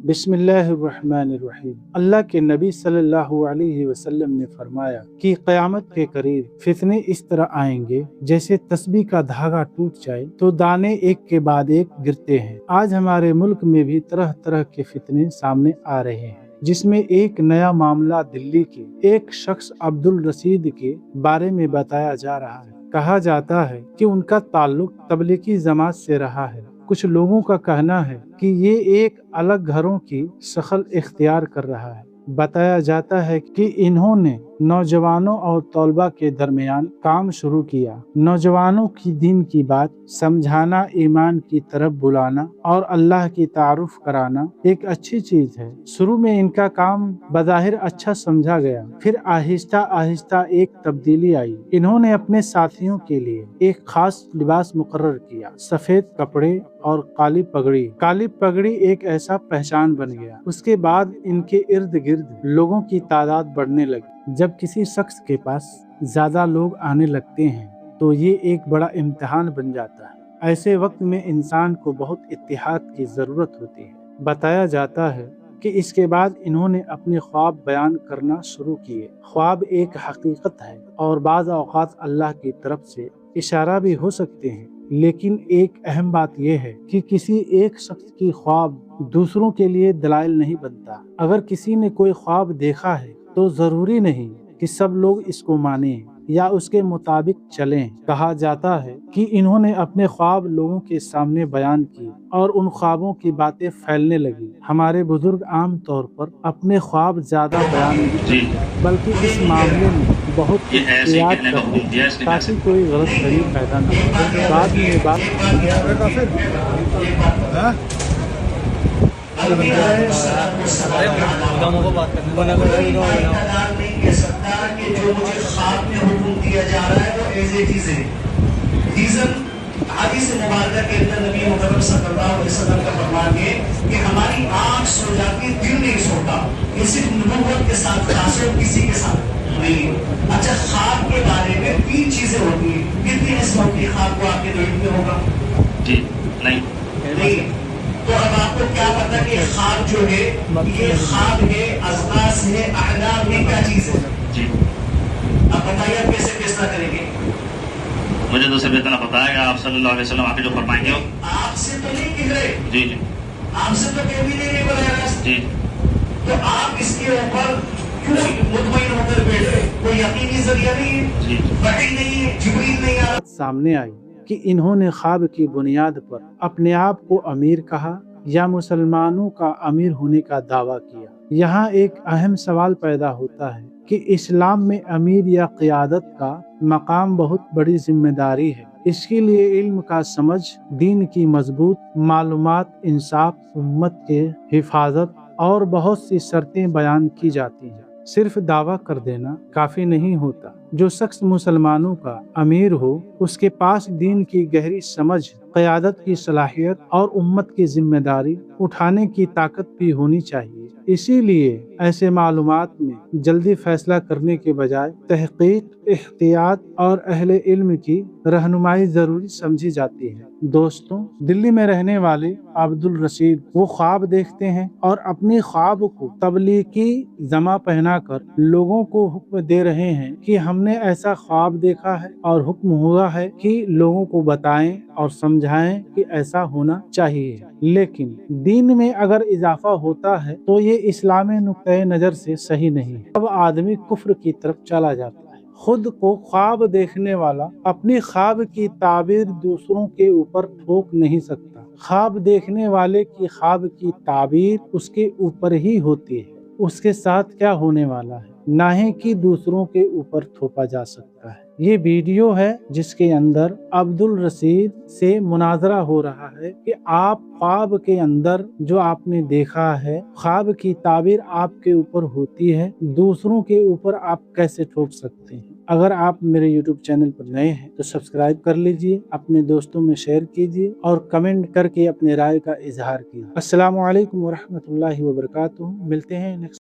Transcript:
बिस्मिल्लाहिर्रहमानिर्रहीम। अल्लाह के नबी सल्लल्लाहु अलैहि वसल्लम ने फरमाया कि क़यामत के करीब फितने इस तरह आएंगे जैसे तस्बीह का धागा टूट जाए तो दाने एक के बाद एक गिरते हैं। आज हमारे मुल्क में भी तरह तरह के फितने सामने आ रहे हैं, जिसमें एक नया मामला दिल्ली के एक शख्स अब्दुल रशीद के बारे में बताया जा रहा है। कहा जाता है कि उनका ताल्लुक तबलीगी जमात से रहा है। कुछ लोगों का कहना है कि ये एक अलग घरों की शक्ल इख्तियार कर रहा है। बताया जाता है कि इन्होंने नौजवानों और तलबा के दरमियान काम शुरू किया। नौजवानों की दीन की बात समझाना, ईमान की तरफ बुलाना और अल्लाह की तारुफ कराना एक अच्छी चीज है। शुरू में इनका काम बज़ाहिर अच्छा समझा गया, फिर आहिस्ता आहिस्ता एक तब्दीली आई। इन्होंने अपने साथियों के लिए एक खास लिबास मुकर्रर किया, सफेद कपड़े और काली पगड़ी। काली पगड़ी एक ऐसा पहचान बन गया। उसके बाद इनके इर्द गिर्द लोगों की तादाद बढ़ने लगी। जब किसी शख्स के पास ज्यादा लोग आने लगते हैं तो ये एक बड़ा इम्तिहान बन जाता है। ऐसे वक्त में इंसान को बहुत इत्तेहाद की जरूरत होती है। बताया जाता है कि इसके बाद इन्होंने अपने ख्वाब बयान करना शुरू किए। ख्वाब एक हकीकत है और बाज़ औक़ात अल्लाह की तरफ से इशारा भी हो सकते हैं, लेकिन एक अहम बात यह है कि किसी एक शख्स की ख्वाब दूसरों के लिए दलाइल नहीं बनता। अगर किसी ने कोई ख्वाब देखा है तो जरूरी नहीं कि सब लोग इसको माने या उसके मुताबिक चलें। कहा जाता है कि इन्होंने अपने ख्वाब लोगों के सामने बयान किए और उन ख्वाबों की बातें फैलने लगी। हमारे बुजुर्ग आम तौर पर अपने ख्वाब ज्यादा बयान नहीं करते, बल्कि इस मामले में बहुत एहतियात करते हैं ताकि कोई गलतफहमी पैदा न हो। बाद में बात हदीस मुबारक के अंदर नबी मुकर्रम सल्लल्लाहु अलैहि वसल्लम का फरमान है कि हमारी आंख सो जाती, दिल नहीं सोता। ये सिर्फ नबूवत के साथ खास है, किसी के साथ नहीं। अच्छा, ख्वाब के बारे में 3 चीजें होती हैं। कितनी किस्मों की ख्वाब को आपके दिल में होगा? जी नहीं। तो अब आपको क्या पता कि ख्वाब जो है ये ख्वाब है, अज़कास है, अहलाम है, क्या चीज है? जी अब बताइए, आप कैसे फैसला करेंगे? मुझे तो सिर्फ इतना पता है कि आप सल्लल्लाहु अलैहि वसल्लम आके जो फरमाएंगे आपसे तो नहीं कह रहे। जी आपसे तो कभी नहीं बोला जी। तो आप इसके ऊपर क्यों मुतमईन होकर बैठे? कोई यकीनी जरिया नहीं है, जी वही नहीं है, जिब्रील नहीं आ रहा। सामने आई कि इन्होंने ख्वाब की बुनियाद पर अपने आप को अमीर कहा या मुसलमानों का अमीर होने का दावा किया। यहाँ एक अहम सवाल पैदा होता है कि इस्लाम में अमीर या क़ियादत का मकाम बहुत बड़ी जिम्मेदारी है। इसके लिए इल्म का समझ, दीन की मजबूत मालूमात, इंसाफ, उम्मत के हिफाजत और बहुत सी शर्तें बयान की जाती हैं। सिर्फ दावा कर देना काफी नहीं होता। जो शख्स मुसलमानों का अमीर हो, उसके पास दीन की गहरी समझ, क़यादत की सलाहियत और उम्मत की जिम्मेदारी उठाने की ताकत भी होनी चाहिए। इसीलिए ऐसे मालूमात में जल्दी फैसला करने के बजाय तहकीक, एहतियात और अहले इल्म की रहनुमाई जरूरी समझी जाती है। दोस्तों, दिल्ली में रहने वाले अब्दुल रशीद वो ख्वाब देखते हैं और अपने ख्वाब को तबलीगी जमा पहनाकर लोगों को हुक्म दे रहे हैं कि हमने ऐसा ख्वाब देखा है और हुक्म हुआ है कि लोगों को बताएं और समझाएं कि ऐसा होना चाहिए। लेकिन दीन में अगर इजाफा होता है तो ये इस्लामी नुक्ते नजर से सही नहीं है। अब आदमी कुफ्र की तरफ चला जाता है। खुद को ख्वाब देखने वाला अपनी ख्वाब की ताबीर दूसरों के ऊपर थोप नहीं सकता। ख्वाब देखने वाले की ख्वाब की ताबीर उसके ऊपर ही होती है। उसके साथ क्या होने वाला है ना ही कि दूसरों के ऊपर थोपा जा सकता है। ये वीडियो है जिसके अंदर अब्दुल रशीद से मुनाजरा हो रहा है कि आप ख्वाब के अंदर जो आपने देखा है, ख्वाब की ताबीर आपके ऊपर होती है, दूसरों के ऊपर आप कैसे ठोक सकते हैं। अगर आप मेरे YouTube चैनल पर नए हैं तो सब्सक्राइब कर लीजिए, अपने दोस्तों में शेयर कीजिए और कमेंट करके अपने राय का इजहार कीजिए। अस्सलामु अलैकुम वरहमतुल्लाहि वबरकातुहू। मिलते हैं नेक्स्ट